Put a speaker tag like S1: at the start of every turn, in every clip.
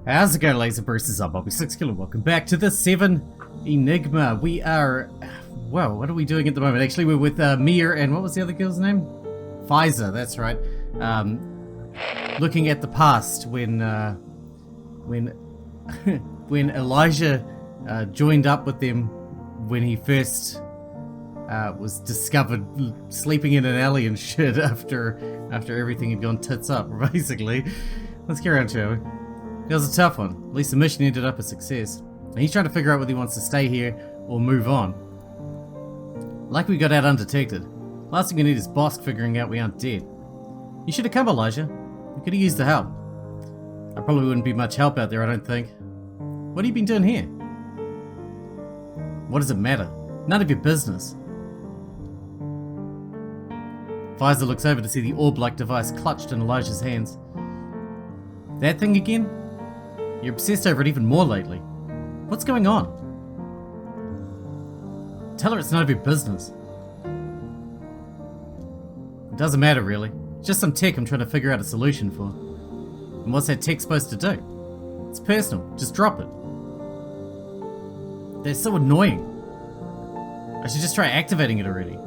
S1: How's it going, laser boosters? I'm Bobby Sixkilla. Welcome back to the VII Enigma. We are, well, what are we doing at the moment? Actually, we're with Mia and what was the other girl's name? Pfizer, that's right. Looking at the past when when Elijah joined up with them when he first was discovered sleeping in an alley and shit after everything had gone tits up, basically. Let's carry on, shall we? It was a tough one. At least the mission ended up a success. And he's trying to figure out whether he wants to stay here or move on. Lucky we got out undetected. Last thing we need is Bosk figuring out we aren't dead. You should have come, Elijah. We could have used the help. I probably wouldn't be much help out there, I don't think. What have you been doing here? What does it matter? None of your business. Pfizer looks over to see the orb-like device clutched in Elijah's hands. That thing again? You're obsessed over it even more lately. What's going on? Tell her it's none of your business. It doesn't matter, really. It's just some tech I'm trying to figure out a solution for. And what's that tech supposed to do? It's personal. Just drop it. They're so annoying. I should just try activating it already.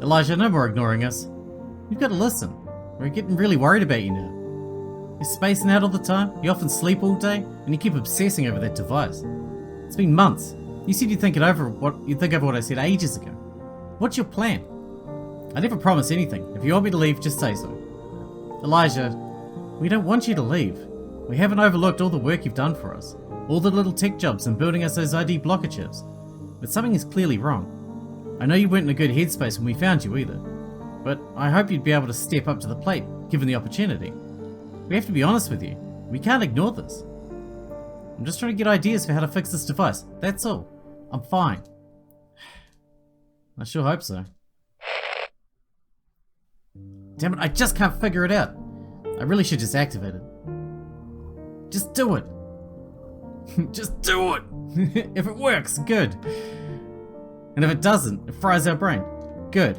S1: Elijah, no more ignoring us. You've got to listen. We're getting really worried about you now. You're spacing out all the time, you often sleep all day, and you keep obsessing over that device. It's been months. You said you'd think over what I said ages ago. What's your plan? I never promised anything. If you want me to leave, just say so. Elijah, we don't want you to leave. We haven't overlooked all the work you've done for us. All the little tech jobs and building us those ID blocker chips. But something is clearly wrong. I know you weren't in a good headspace when we found you either. But I hope you'd be able to step up to the plate, given the opportunity. We have to be honest with you. We can't ignore this. I'm just trying to get ideas for how to fix this device. That's all. I'm fine. I sure hope so. Damn it, I just can't figure it out. I really should just activate it. Just do it. Just do it. If it works, good. And if it doesn't, it fries our brain. Good.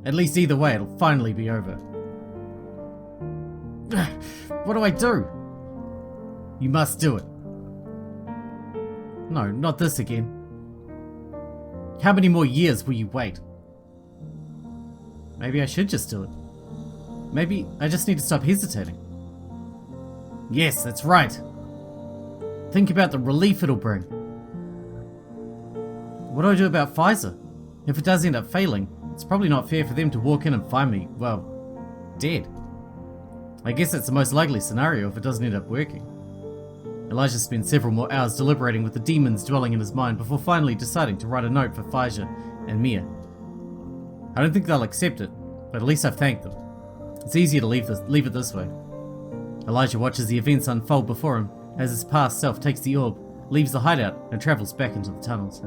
S1: At least either way, it'll finally be over. What do I do? You must do it. No, not this again. How many more years will you wait? Maybe I should just do it. Maybe I just need to stop hesitating. Yes, that's right. Think about the relief it'll bring. What do I do about Pfizer? If it does end up failing, it's probably not fair for them to walk in and find me, well, dead. I guess that's the most likely scenario if it doesn't end up working. Elijah spends several more hours deliberating with the demons dwelling in his mind before finally deciding to write a note for Pfizer and Mia. I don't think they'll accept it, but at least I've thanked them. It's easier to leave it this way. Elijah watches the events unfold before him as his past self takes the orb, leaves the hideout, and travels back into the tunnels.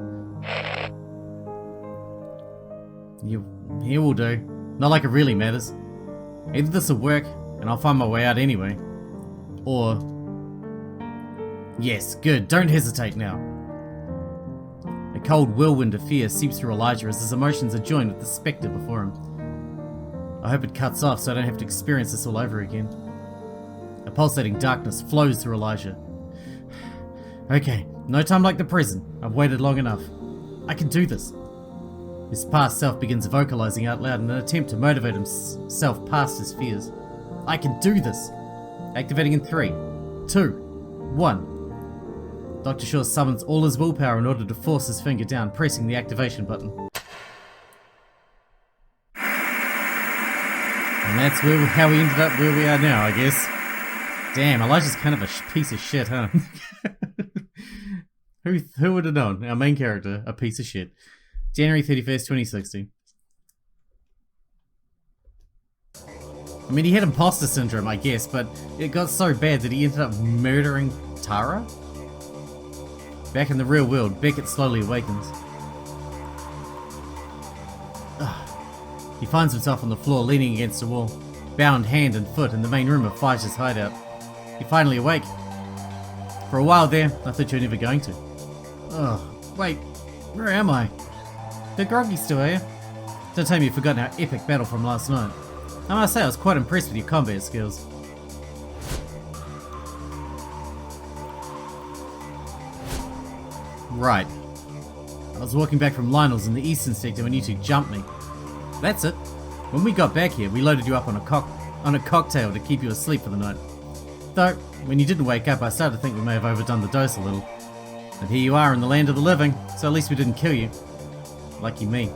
S1: Here will do. Not like it really matters. Either this will work, and I'll find my way out anyway. Or... Yes, good, don't hesitate now. A cold whirlwind of fear seeps through Elijah as his emotions are joined with the spectre before him. I hope it cuts off so I don't have to experience this all over again. A pulsating darkness flows through Elijah. Okay, no time like the present. I've waited long enough. I can do this. His past self begins vocalizing out loud in an attempt to motivate himself past his fears. I can do this! Activating in 3, 2, 1. Dr. Shaw summons all his willpower in order to force his finger down, pressing the activation button. And that's how we ended up where we are now, I guess. Damn, Elijah's kind of a piece of shit, huh? Who would have known? Our main character, a piece of shit. January 31st, 2016. I mean, he had imposter syndrome, I guess, but it got so bad that he ended up murdering Tara? Back in the real world, Beckett slowly awakens. He finds himself on the floor, leaning against a wall, bound hand and foot in the main room of Pfizer's hideout. You're finally awake. For a while there, I thought you were never going to. Oh, wait, where am I? Bit groggy still, are you? Don't tell me you've forgotten our epic battle from last night. I must say I was quite impressed with your combat skills. Right. I was walking back from Lionel's in the eastern sector when you two jumped me. That's it. When we got back here, we loaded you up on a cocktail to keep you asleep for the night. Though, when you didn't wake up, I started to think we may have overdone the dose a little. But here you are in the land of the living, so at least we didn't kill you. Lucky me.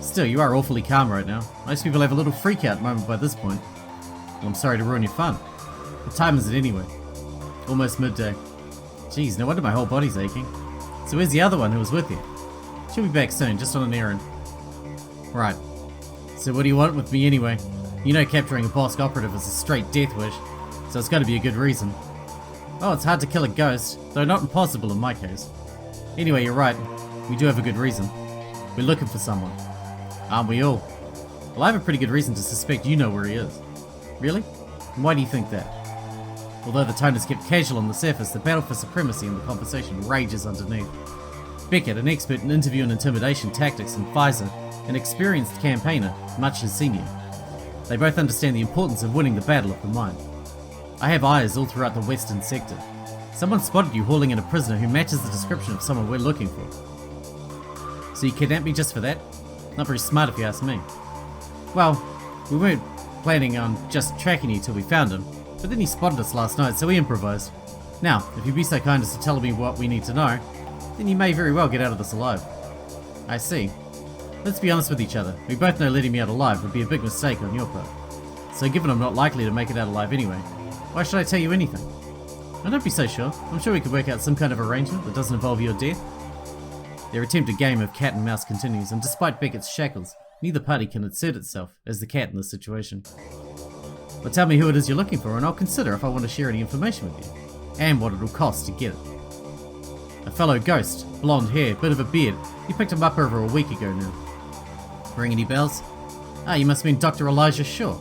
S1: Still, you are awfully calm right now. Most people have a little freak-out moment by this point. Well, I'm sorry to ruin your fun. What time is it anyway? Almost midday. Jeez, no wonder my whole body's aching. So where's the other one who was with you? She'll be back soon, just on an errand. Right. So what do you want with me anyway? You know capturing a Bosk operative is a straight death wish, so it's gotta be a good reason. Oh, it's hard to kill a ghost, though not impossible in my case. Anyway, you're right. We do have a good reason. We're looking for someone. Aren't we all? Well, I have a pretty good reason to suspect you know where he is. Really? And why do you think that? Although the tone is kept casual on the surface, the battle for supremacy in the conversation rages underneath. Beckett, an expert in interview and intimidation tactics, and Pfizer, an experienced campaigner, much his senior. They both understand the importance of winning the battle of the mind. I have eyes all throughout the western sector. Someone spotted you hauling in a prisoner who matches the description of someone we're looking for. So you kidnapped me just for that? Not very smart if you ask me. Well, we weren't planning on just tracking you till we found him, but then he spotted us last night, so we improvised. Now, if you'd be so kind as to tell me what we need to know, then you may very well get out of this alive. I see. Let's be honest with each other. We both know letting me out alive would be a big mistake on your part. So given I'm not likely to make it out alive anyway, why should I tell you anything? Oh, don't be so sure. I'm sure we could work out some kind of arrangement that doesn't involve your death. Their attempted game of cat and mouse continues, and despite Beckett's shackles, neither party can assert itself as the cat in this situation. But tell me who it is you're looking for, and I'll consider if I want to share any information with you, and what it'll cost to get it. A fellow ghost, blonde hair, bit of a beard. You picked him up over a week ago now. Ring any bells? Ah, you must mean Dr. Elijah Shaw.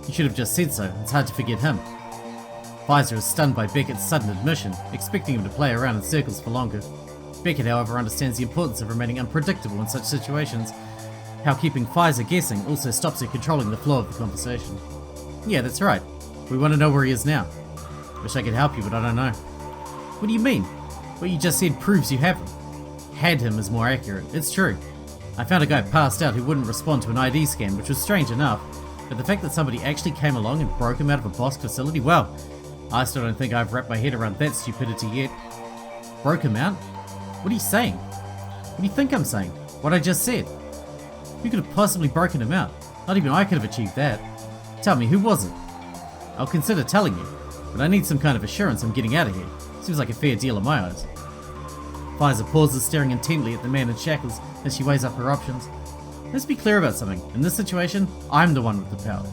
S1: You should have just said so, it's hard to forget him. Pfizer is stunned by Beckett's sudden admission, expecting him to play around in circles for longer. Beckett, however, understands the importance of remaining unpredictable in such situations. How keeping Pfizer guessing also stops her controlling the flow of the conversation. Yeah, that's right. We want to know where he is now. Wish I could help you, but I don't know. What do you mean? What you just said proves you have him. Had him is more accurate. It's true. I found a guy passed out who wouldn't respond to an ID scan, which was strange enough, but the fact that somebody actually came along and broke him out of a Bosk facility, well, I still don't think I've wrapped my head around that stupidity yet. Broke him out? What are you saying? What do you think I'm saying? What I just said? Who could have possibly broken him out? Not even I could have achieved that. Tell me, who was it? I'll consider telling you, but I need some kind of assurance I'm getting out of here. Seems like a fair deal in my eyes. Pfizer pauses, staring intently at the man in shackles as she weighs up her options. Let's be clear about something. In this situation, I'm the one with the power.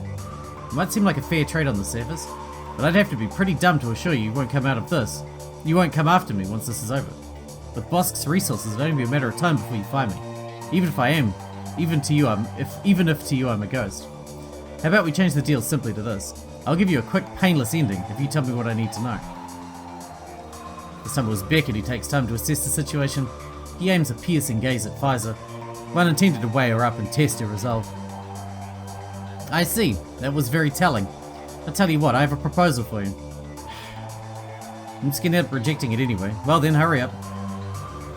S1: It might seem like a fair trade on the surface, but I'd have to be pretty dumb to assure you won't come out of this. You won't come after me once this is over. With Bosk's resources, it'll only be a matter of time before you find me. Even if to you I'm a ghost. How about we change the deal simply to this? I'll give you a quick, painless ending if you tell me what I need to know. This time it was Beckett who takes time to assess the situation. He aims a piercing gaze at Pfizer, one intended to weigh her up and test her resolve. I see. That was very telling. I'll tell you what, I have a proposal for you. I'm scared out rejecting it anyway. Well then, hurry up.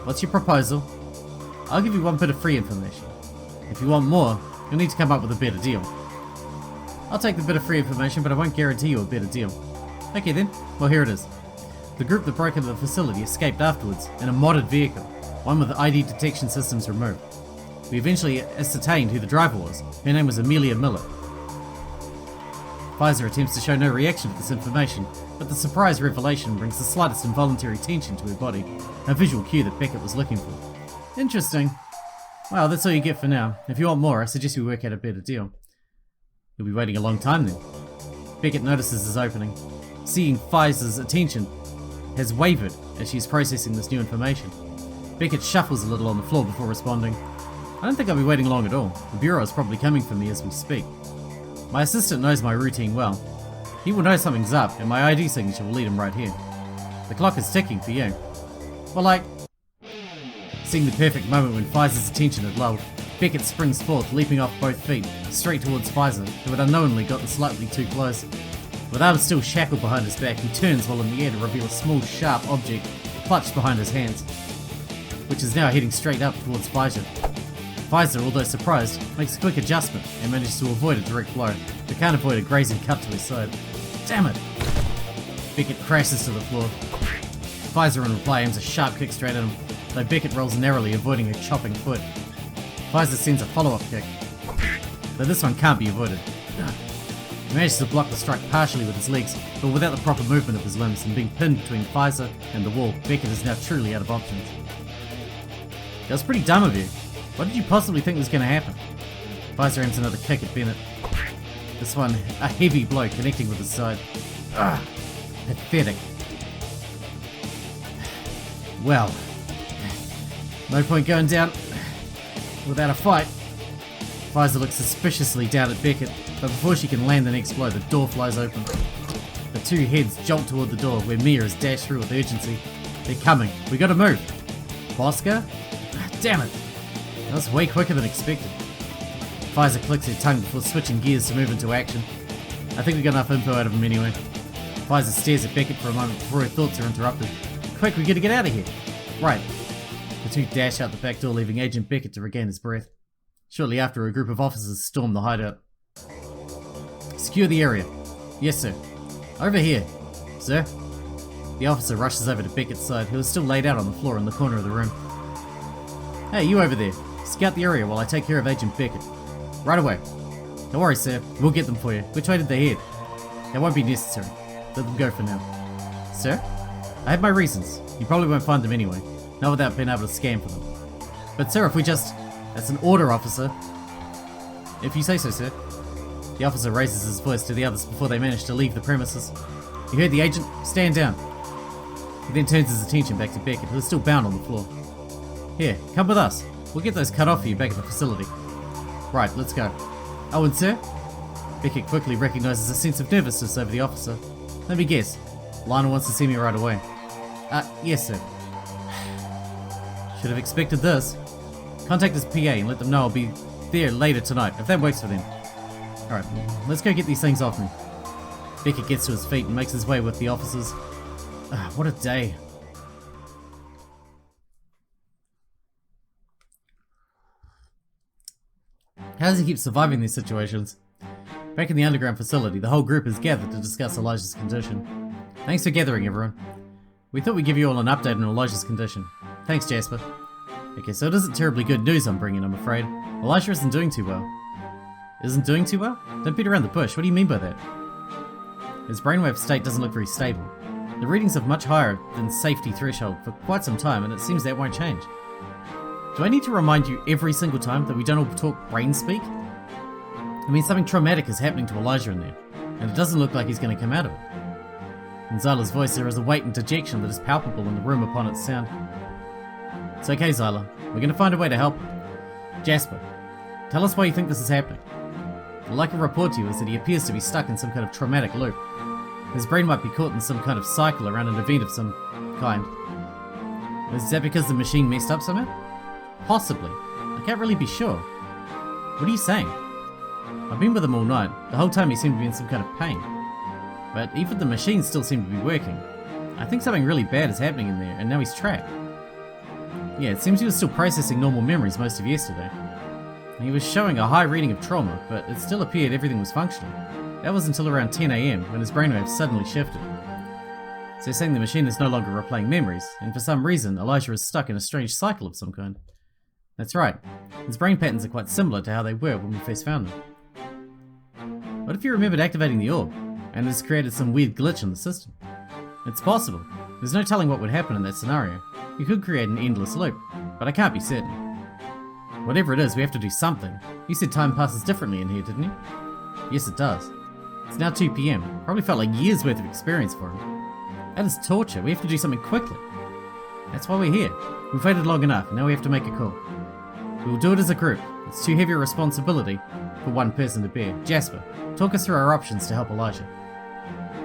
S1: What's your proposal? I'll give you one bit of free information. If you want more, you'll need to come up with a better deal. I'll take the bit of free information, but I won't guarantee you a better deal. Okay then, well here it is. The group that broke into the facility escaped afterwards in a modded vehicle, one with the ID detection systems removed. We eventually ascertained who the driver was. Her name was Amelia Miller. Pfizer attempts to show no reaction to this information, but the surprise revelation brings the slightest involuntary tension to her body, a visual cue that Beckett was looking for. Interesting. Well, that's all you get for now. If you want more, I suggest we work out a better deal. You'll be waiting a long time then. Beckett notices his opening. Seeing Pfizer's attention has wavered as she's processing this new information. Beckett shuffles a little on the floor before responding. I don't think I'll be waiting long at all. The Bureau is probably coming for me as we speak. My assistant knows my routine well. He will know something's up, and my ID signature will lead him right here. The clock is ticking for you. Well, seeing the perfect moment when Pfizer's attention had lulled, Beckett springs forth, leaping off both feet, straight towards Pfizer, who had unknowingly gotten slightly too close. With arms still shackled behind his back, he turns while in the air to reveal a small, sharp object clutched behind his hands, which is now heading straight up towards Pfizer. Pfizer, although surprised, makes a quick adjustment and manages to avoid a direct blow, but can't avoid a grazing cut to his side. Damn it! Beckett crashes to the floor. Pfizer in reply aims a sharp kick straight at him, though Beckett rolls narrowly, avoiding a chopping foot. Pfizer sends a follow-up kick, though this one can't be avoided. He manages to block the strike partially with his legs, but without the proper movement of his limbs, and being pinned between Pfizer and the wall, Beckett is now truly out of options. That was pretty dumb of you. What did you possibly think was going to happen? Pfizer aims another kick at Bennett. This one, a heavy blow connecting with his side. Pathetic. Well, no point going down without a fight. Pfizer looks suspiciously down at Beckett, but before she can land the next blow, the door flies open. The two heads jolt toward the door, where Mia is dashed through with urgency. They're coming. We gotta move. Bosca? Damn it. That was way quicker than expected. Pfizer clicks her tongue before switching gears to move into action. I think we got enough info out of him anyway. Pfizer stares at Beckett for a moment before her thoughts are interrupted. Quick, we gotta get out of here. Right. The two dash out the back door, leaving Agent Beckett to regain his breath. Shortly after, a group of officers storm the hideout. Secure the area. Yes, sir. Over here. Sir? The officer rushes over to Beckett's side, who is still laid out on the floor in the corner of the room. Hey, you over there. Scout the area while I take care of Agent Beckett. Right away. Don't worry, sir. We'll get them for you. Which way did they head? That won't be necessary. Let them go for now. Sir? I have my reasons. You probably won't find them anyway. Not without being able to scan for them. But sir, if we just... That's an order, officer. If you say so, sir. The officer raises his voice to the others before they manage to leave the premises. You heard the agent? Stand down. He then turns his attention back to Beckett, who is still bound on the floor. Here, come with us. We'll get those cut off for you back at the facility. Right, let's go. Oh, and sir? Beckett quickly recognizes a sense of nervousness over the officer. Let me guess. Lionel wants to see me right away. Yes, sir. Should have expected this. Contact his PA and let them know I'll be there later tonight, if that works for them. Alright, let's go get these things off me. Beckett gets to his feet and makes his way with the officers. What a day. How does he keep surviving these situations? Back in the underground facility, the whole group is gathered to discuss Elijah's condition. Thanks for gathering, everyone. We thought we'd give you all an update on Elijah's condition. Thanks, Jasper. Okay, so it isn't terribly good news I'm bringing, I'm afraid. Elijah isn't doing too well. Isn't doing too well? Don't beat around the bush, what do you mean by that? His brainwave state doesn't look very stable. The readings are much higher than safety threshold for quite some time, and it seems that won't change. Do I need to remind you every single time that we don't all talk brain speak? I mean, something traumatic is happening to Elijah in there, and it doesn't look like he's going to come out of it. In Zyla's voice, there is a weight and dejection that is palpable in the room upon its sound. It's okay, Zyla. We're going to find a way to help him. Jasper, tell us why you think this is happening. All I can report to you is that he appears to be stuck in some kind of traumatic loop. His brain might be caught in some kind of cycle around an event of some kind. Is that because the machine messed up somehow? Possibly. I can't really be sure. What are you saying? I've been with him all night. The whole time he seemed to be in some kind of pain. But even the machines still seem to be working. I think something really bad is happening in there, and now he's trapped. Yeah, it seems he was still processing normal memories most of yesterday. He was showing a high reading of trauma, but it still appeared everything was functioning. That was until around 10 AM, when his brainwaves suddenly shifted. So you're saying the machine is no longer replaying memories, and for some reason, Elijah is stuck in a strange cycle of some kind. That's right. His brain patterns are quite similar to how they were when we first found them. What if you remembered activating the orb, and it's created some weird glitch in the system? It's possible. There's no telling what would happen in that scenario. You could create an endless loop, but I can't be certain. Whatever it is, we have to do something. You said time passes differently in here, didn't you? Yes, it does. It's now 2 PM. Probably felt like years worth of experience for him. That is torture. We have to do something quickly. That's why we're here. We've waited long enough, and now we have to make a call. We will do it as a group. It's too heavy a responsibility for one person to bear. Jasper, talk us through our options to help Elijah.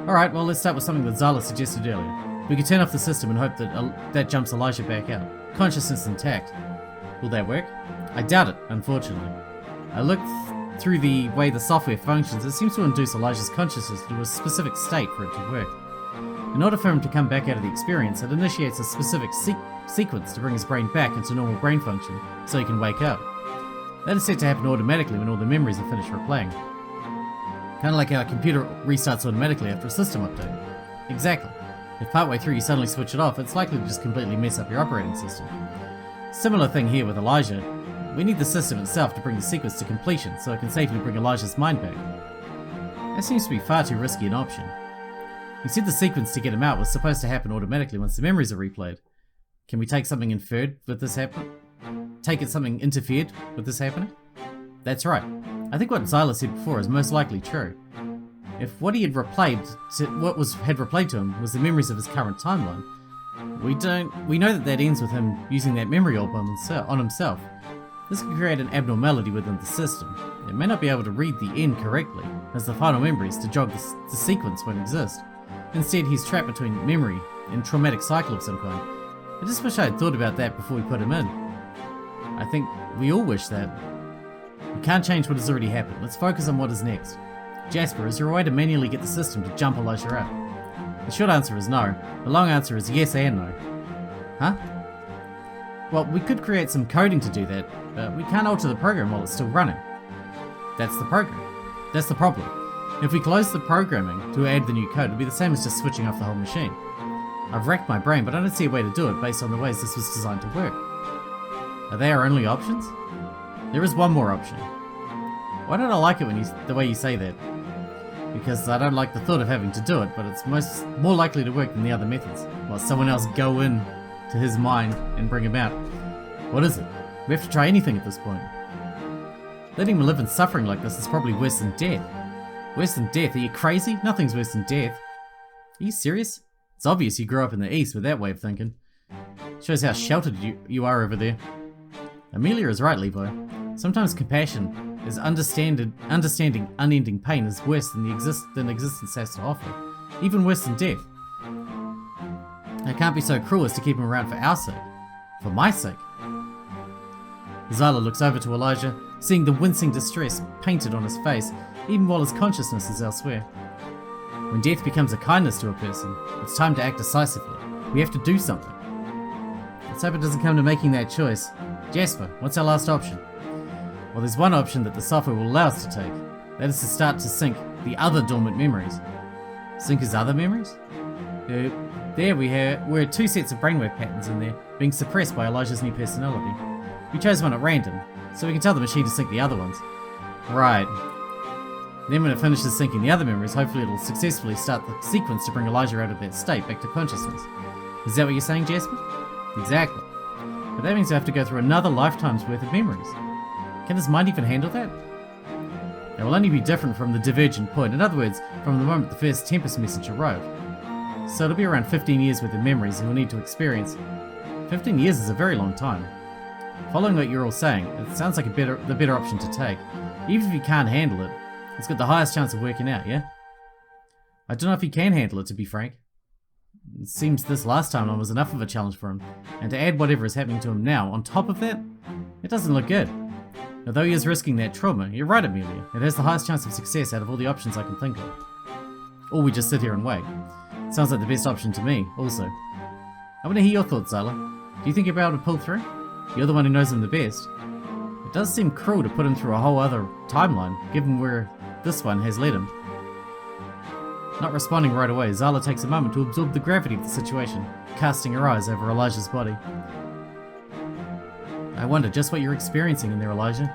S1: Alright, well, let's start with something that Zyla suggested earlier. We could turn off the system and hope that that jumps Elijah back out. Consciousness intact. Will that work? I doubt it, unfortunately. I looked through the way the software functions. It seems to induce Elijah's consciousness to a specific state for it to work. In order for him to come back out of the experience, it initiates a specific sequence to bring his brain back into normal brain function, so he can wake up. That is set to happen automatically when all the memories are finished replaying. Kind of like how a computer restarts automatically after a system update. Exactly. If partway through you suddenly switch it off, it's likely to just completely mess up your operating system. Similar thing here with Elijah. We need the system itself to bring the sequence to completion so it can safely bring Elijah's mind back. That seems to be far too risky an option. You said the sequence to get him out was supposed to happen automatically once the memories are replayed. Can we take something inferred with this happening? Something interfered with this happening? That's right. I think what Zyla said before is most likely true. If what he had replayed to him was the memories of his current timeline, we know that ends with him using that memory orb on himself. This could create an abnormality within the system. It may not be able to read the end correctly, as the final memories to jog the sequence won't exist. Instead, he's trapped between memory and traumatic cycle of some kind. I just wish I had thought about that before we put him in. I think we all wish that. We can't change what has already happened. Let's focus on what is next. Jasper, is there a way to manually get the system to jump Elijah out? The short answer is no. The long answer is yes and no. Huh? Well, we could create some coding to do that, but we can't alter the program while it's still running. That's the program. That's the problem. If we close the programming to add the new code, it'll be the same as just switching off the whole machine. I've racked my brain, but I don't see a way to do it based on the ways this was designed to work. Are they our only options? There is one more option. Why don't I like it the way you say that? Because I don't like the thought of having to do it, but it's more likely to work than the other methods. While someone else go in to his mind and bring him out. What is it? We have to try anything at this point. Letting him live in suffering like this is probably worse than death. Worse than death? Are you crazy? Nothing's worse than death. Are you serious? It's obvious you grew up in the East with that way of thinking. Shows how sheltered you are over there. Amelia is right, Levi. Sometimes compassion is understanding unending pain is worse than existence has to offer. Even worse than death. I can't be so cruel as to keep him around for our sake. For my sake. Zyla looks over to Elijah, seeing the wincing distress painted on his face, even while his consciousness is elsewhere. When death becomes a kindness to a person, it's time to act decisively. We have to do something. Let's hope it doesn't come to making that choice. Jasper, what's our last option? Well, there's one option that the software will allow us to take. That is to start to sync the other dormant memories. Sync his other memories? There we're two sets of brainwave patterns in there, being suppressed by Elijah's new personality. We chose one at random, so we can tell the machine to sync the other ones. Right. Then when it finishes syncing the other memories, hopefully it'll successfully start the sequence to bring Elijah out of that state back to consciousness. Is that what you're saying, Jasper? Exactly. But that means we have to go through another lifetime's worth of memories. Can his mind even handle that? It will only be different from the divergent point, in other words, from the moment the first Tempest message arrived. So it'll be around 15 years worth of memories he'll need to experience. 15 years is a very long time. Following what you're all saying, it sounds like the better option to take. Even if he can't handle it, it's got the highest chance of working out, yeah? I don't know if he can handle it, to be frank. It seems this last time was enough of a challenge for him, and to add whatever is happening to him now on top of that, it doesn't look good. Although he is risking that trauma, you're right, Amelia. It has the highest chance of success out of all the options I can think of. Or we just sit here and wait. Sounds like the best option to me, also. I want to hear your thoughts, Zyla. Do you think you'll be able to pull through? You're the one who knows him the best. It does seem cruel to put him through a whole other timeline, given where this one has led him. Not responding right away, Zyla takes a moment to absorb the gravity of the situation, casting her eyes over Elijah's body. I wonder just what you're experiencing in there, Elijah.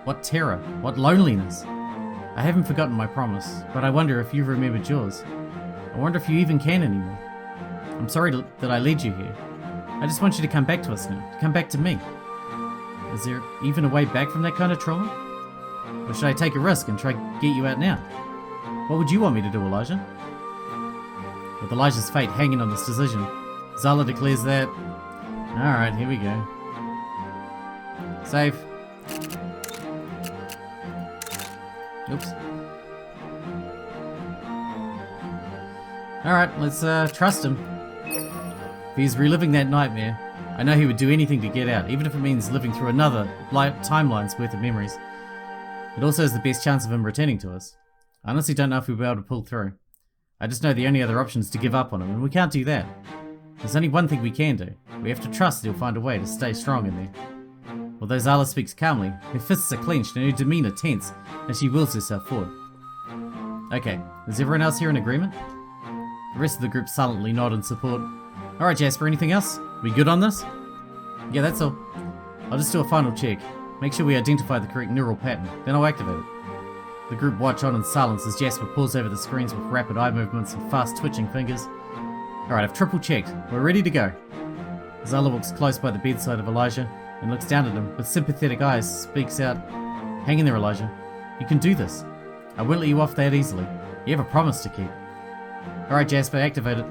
S1: What terror, what loneliness. I haven't forgotten my promise, but I wonder if you've remembered yours. I wonder if you even can anymore. I'm sorry that I led you here. I just want you to come back to us now, to come back to me. Is there even a way back from that kind of trauma? Or should I take a risk and try to get you out now? What would you want me to do, Elijah? With Elijah's fate hanging on this decision, Zyla declares that... Alright, here we go. Save. Oops. Alright, let's trust him. If he's reliving that nightmare, I know he would do anything to get out, even if it means living through another timeline's worth of memories. It also has the best chance of him returning to us. I honestly don't know if we'll be able to pull through. I just know the only other option is to give up on him, and we can't do that. There's only one thing we can do. We have to trust that he'll find a way to stay strong in there. Although Zala speaks calmly, her fists are clenched and her demeanor tense as she wills herself forward. Okay, is everyone else here in agreement? The rest of the group silently nod in support. Alright Jasper, anything else? We good on this? Yeah, that's all. I'll just do a final check. Make sure we identify the correct neural pattern, then I'll activate it. The group watch on in silence as Jasper pulls over the screens with rapid eye movements and fast twitching fingers. Alright, I've triple checked. We're ready to go. Zala walks close by the bedside of Elijah and looks down at him with sympathetic eyes, speaks out, "Hang in there, Elijah. You can do this. I won't let you off that easily. You have a promise to keep." Alright Jasper, activate it.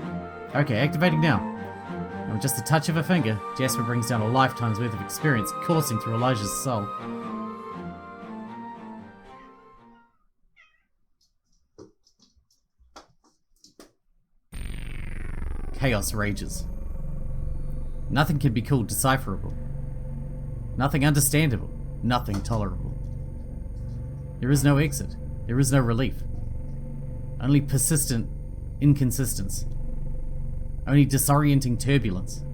S1: Okay, activating now. And with just a touch of a finger, Jasper brings down a lifetime's worth of experience coursing through Elijah's soul. Chaos rages. Nothing can be called decipherable. Nothing understandable. Nothing tolerable. There is no exit. There is no relief. Only persistent inconsistence. Only disorienting turbulence.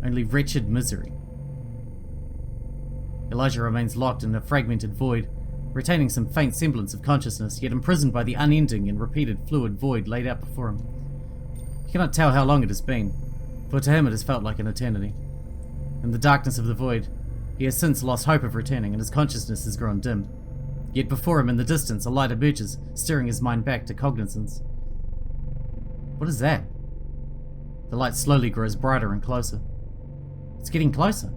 S1: Only wretched misery. Elijah remains locked in a fragmented void, retaining some faint semblance of consciousness, yet imprisoned by the unending and repeated fluid void laid out before him. He cannot tell how long it has been, for to him it has felt like an eternity. In the darkness of the void, he has since lost hope of returning, and his consciousness has grown dim. Yet before him in the distance, a light emerges, stirring his mind back to cognizance. What is that? The light slowly grows brighter and closer. It's getting closer.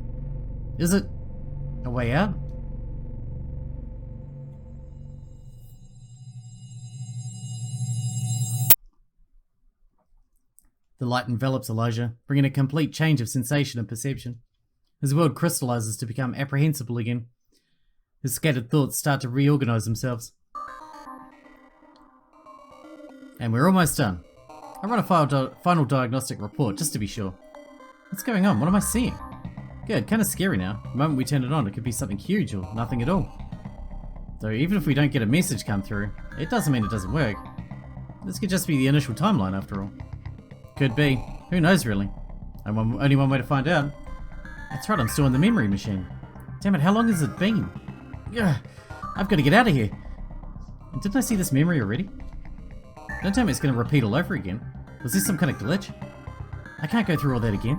S1: Is it a way out? The light envelops Elijah, bringing a complete change of sensation and perception. His world crystallizes to become apprehensible again. His scattered thoughts start to reorganize themselves. And we're almost done. I run a final diagnostic report, just to be sure. What's going on? What am I seeing? Good, kind of scary now. The moment we turn it on, it could be something huge or nothing at all. Though even if we don't get a message come through, it doesn't mean it doesn't work. This could just be the initial timeline after all. Could be. Who knows really? Only one way to find out. That's right, I'm still in the memory machine. Damn it, how long has it been? Ugh, I've got to get out of here. And didn't I see this memory already? Don't tell me it's going to repeat all over again. Was this some kind of glitch? I can't go through all that again.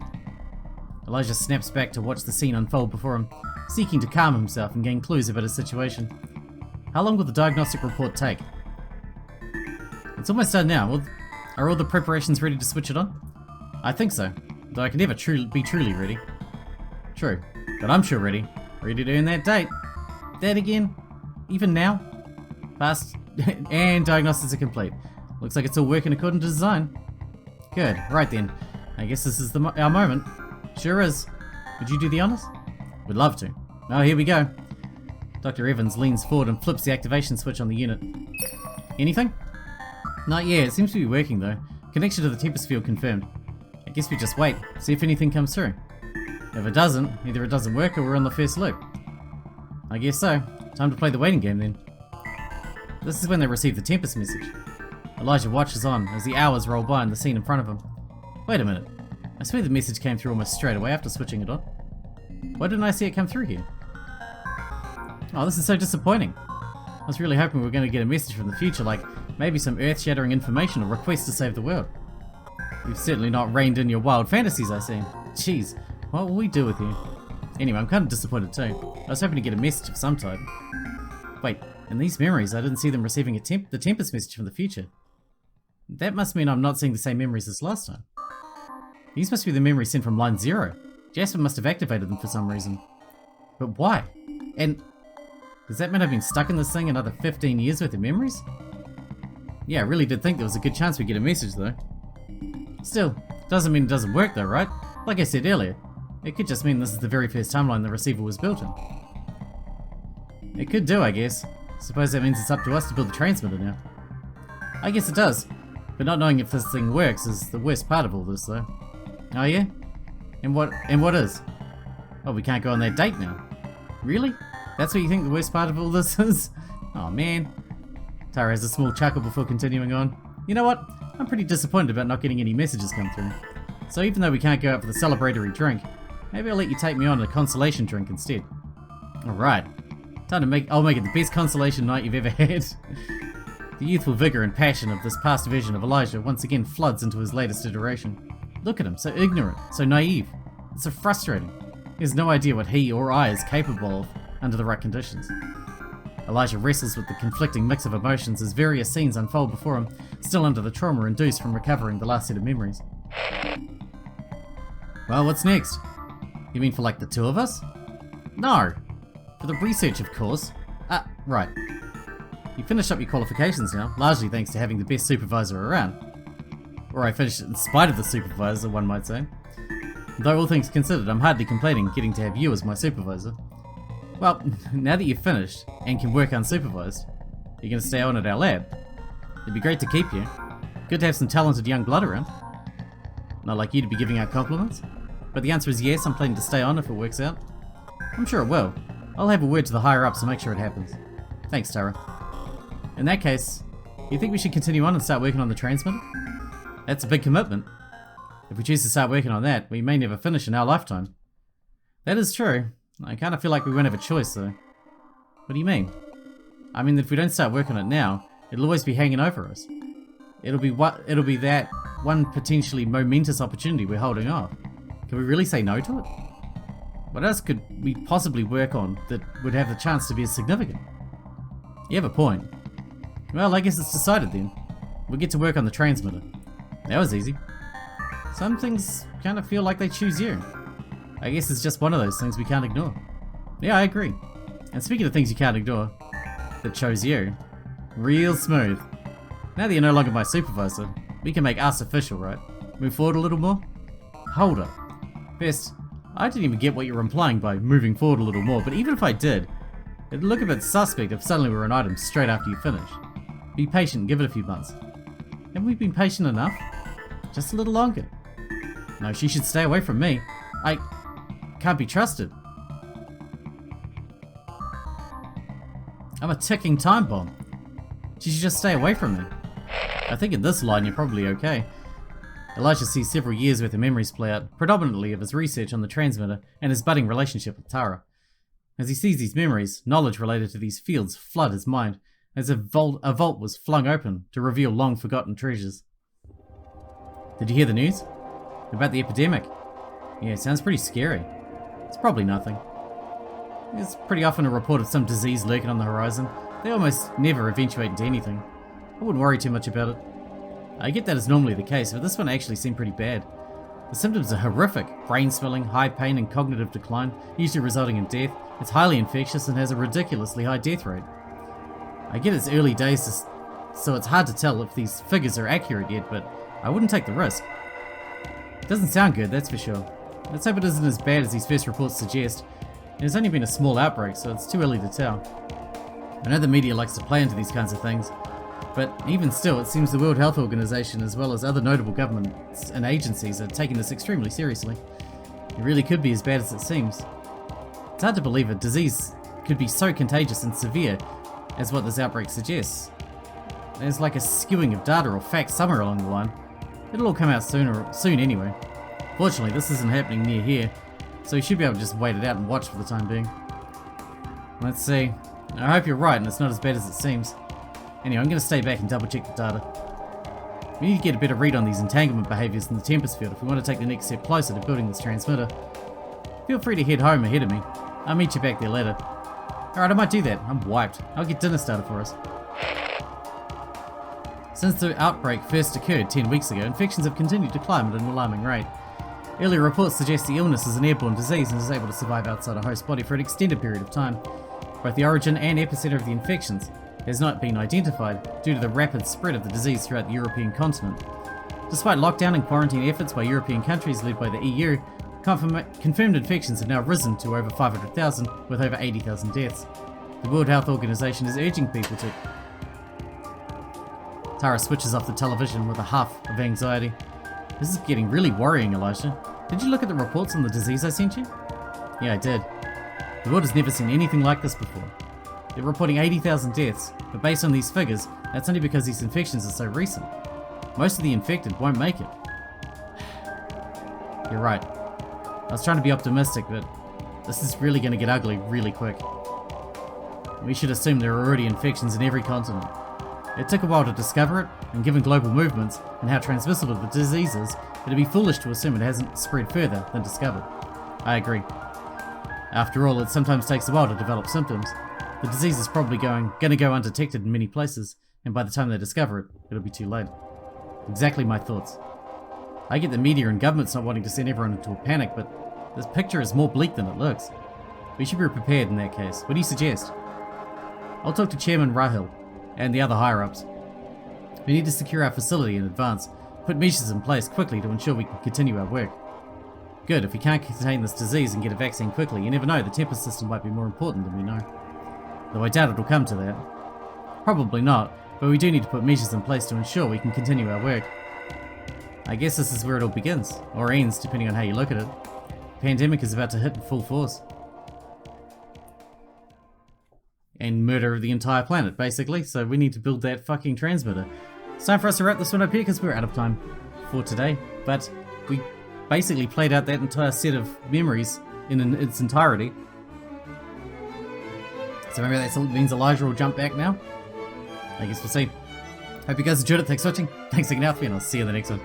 S1: Elijah snaps back to watch the scene unfold before him, seeking to calm himself and gain clues about his situation. How long will the diagnostic report take? It's almost done now. Are all the preparations ready to switch it on? I think so, though I can never be truly ready. True, but I'm sure ready. Ready to earn that date. That again? Even now? Passed. And diagnostics are complete. Looks like it's all working according to design. Good, right then. I guess this is our moment. Sure is. Would you do the honors? We'd love to. Oh, here we go. Dr. Evans leans forward and flips the activation switch on the unit. Anything? Not yet, it seems to be working though. Connection to the Tempest field confirmed. I guess we just wait, see if anything comes through. If it doesn't, either it doesn't work or we're on the first loop. I guess so. Time to play the waiting game then. This is when they receive the Tempest message. Elijah watches on as the hours roll by in the scene in front of him. Wait a minute. I swear the message came through almost straight away after switching it on. Why didn't I see it come through here? Oh, this is so disappointing. I was really hoping we were going to get a message from the future, like maybe some earth-shattering information or request to save the world. You've certainly not reined in your wild fantasies, I see. Jeez, what will we do with you? Anyway, I'm kind of disappointed too. I was hoping to get a message of some type. Wait, in these memories, I didn't see them receiving the Tempest message from the future. That must mean I'm not seeing the same memories as last time. These must be the memories sent from line 0. Jasper must have activated them for some reason. But why? And does that mean I've been stuck in this thing another 15 years worth of memories? Yeah, I really did think there was a good chance we'd get a message though. Still, doesn't mean it doesn't work though, right? Like I said earlier, it could just mean this is the very first timeline the receiver was built in. It could do, I guess. Suppose that means it's up to us to build the transmitter now. I guess it does, but not knowing if this thing works is the worst part of all this though. Oh yeah? And what is? Oh, we can't go on that date now. Really? That's what you think the worst part of all this is? Oh man. Tara has a small chuckle before continuing on. You know what? I'm pretty disappointed about not getting any messages come through. So even though we can't go out for the celebratory drink, maybe I'll let you take me on a consolation drink instead. Alright. I'll make it the best consolation night you've ever had. The youthful vigor and passion of this past version of Elijah once again floods into his latest iteration. Look at him, so ignorant, so naive. It's so frustrating. He has no idea what he or I is capable of under the right conditions. Elijah wrestles with the conflicting mix of emotions as various scenes unfold before him, still under the trauma induced from recovering the last set of memories. Well, what's next? You mean for like the two of us? No! For the research, of course. Right. You finished up your qualifications now, largely thanks to having the best supervisor around. Or I finished it in spite of the supervisor, one might say. Though all things considered, I'm hardly complaining getting to have you as my supervisor. Well, now that you've finished, and can work unsupervised, you're going to stay on at our lab. It'd be great to keep you. Good to have some talented young blood around. Not like you to be giving out compliments. But the answer is yes, I'm planning to stay on if it works out. I'm sure it will. I'll have a word to the higher-ups to make sure it happens. Thanks, Tara. In that case, you think we should continue on and start working on the transmitter? That's a big commitment. If we choose to start working on that, we may never finish in our lifetime. That is true. I kind of feel like we won't have a choice, though. What do you mean? I mean, if we don't start working on it now, it'll always be hanging over us. It'll be that one potentially momentous opportunity we're holding off. Can we really say no to it? What else could we possibly work on that would have the chance to be as significant? You have a point. Well, I guess it's decided then. We'll get to work on the transmitter. That was easy. Some things kind of feel like they choose you. I guess it's just one of those things we can't ignore. Yeah, I agree. And speaking of things you can't ignore, that chose you. Real smooth. Now that you're no longer my supervisor, we can make us official, right? Move forward a little more? Hold up. First, I didn't even get what you were implying by moving forward a little more, but even if I did, it'd look a bit suspect if suddenly we were an item straight after you finish. Be patient and give it a few months. Haven't we been patient enough? Just a little longer. No, she should stay away from me. I can't be trusted. I'm a ticking time bomb. She should just stay away from me. I think in this line you're probably okay. Elijah sees several years worth of memories play out, predominantly of his research on the transmitter and his budding relationship with Tara. As he sees these memories, knowledge related to these fields flood his mind, as if a vault was flung open to reveal long-forgotten treasures. Did you hear the news? About the epidemic? Yeah, it sounds pretty scary. It's probably nothing. It's pretty often a report of some disease lurking on the horizon. They almost never eventuate into anything. I wouldn't worry too much about it. I get that is normally the case, but this one actually seemed pretty bad. The symptoms are horrific. Brain swelling, high pain and cognitive decline, usually resulting in death. It's highly infectious and has a ridiculously high death rate. I get it's early days, so it's hard to tell if these figures are accurate yet, but I wouldn't take the risk. It doesn't sound good, that's for sure. Let's hope it isn't as bad as these first reports suggest. There's only been a small outbreak, so it's too early to tell. I know the media likes to play into these kinds of things, but even still, it seems the World Health Organization, as well as other notable governments and agencies, are taking this extremely seriously. It really could be as bad as it seems. It's hard to believe a disease could be so contagious and severe as what this outbreak suggests. There's like a skewing of data or facts somewhere along the line. It'll all come out soon anyway. Fortunately, this isn't happening near here, so you should be able to just wait it out and watch for the time being. Let's see. I hope you're right and it's not as bad as it seems. Anyway, I'm going to stay back and double check the data. We need to get a better read on these entanglement behaviours in the Tempest field if we want to take the next step closer to building this transmitter. Feel free to head home ahead of me. I'll meet you back there later. Alright, I might do that. I'm wiped. I'll get dinner started for us. Since the outbreak first occurred 10 weeks ago, infections have continued to climb at an alarming rate. Earlier reports suggest the illness is an airborne disease and is able to survive outside a host body for an extended period of time. Both the origin and epicenter of the infections has not been identified due to the rapid spread of the disease throughout the European continent. Despite lockdown and quarantine efforts by European countries led by the EU, confirmed infections have now risen to over 500,000 with over 80,000 deaths. The World Health Organization is urging people to... Tara switches off the television with a huff of anxiety. This is getting really worrying, Elijah. Did you look at the reports on the disease I sent you? Yeah, I did. The world has never seen anything like this before. They're reporting 80,000 deaths, but based on these figures, that's only because these infections are so recent. Most of the infected won't make it. You're right. I was trying to be optimistic, but this is really going to get ugly really quick. We should assume there are already infections in every continent. It took a while to discover it, and given global movements and how transmissible the disease is, it'd be foolish to assume it hasn't spread further than discovered. I agree. After all, it sometimes takes a while to develop symptoms. The disease is probably going to go undetected in many places, and by the time they discover it, it'll be too late. Exactly my thoughts. I get the media and governments not wanting to send everyone into a panic, but this picture is more bleak than it looks. We should be prepared in that case. What do you suggest? I'll talk to Chairman Rahil and the other higher-ups. We need to secure our facility in advance, put measures in place quickly to ensure we can continue our work. Good, if we can't contain this disease and get a vaccine quickly, you never know, the Tempest system might be more important than we know. Though I doubt it'll come to that. Probably not, but we do need to put measures in place to ensure we can continue our work. I guess this is where it all begins, or ends, depending on how you look at it. The pandemic is about to hit in full force. And murder the entire planet, basically, so we need to build that fucking transmitter. It's time for us to wrap this one up here, because we're out of time for today, but we basically played out that entire set of memories in its entirety. So maybe that means Elijah will jump back now? I guess we'll see. Hope you guys enjoyed it. Thanks for watching. Thanks again, Alfie, and I'll see you in the next one.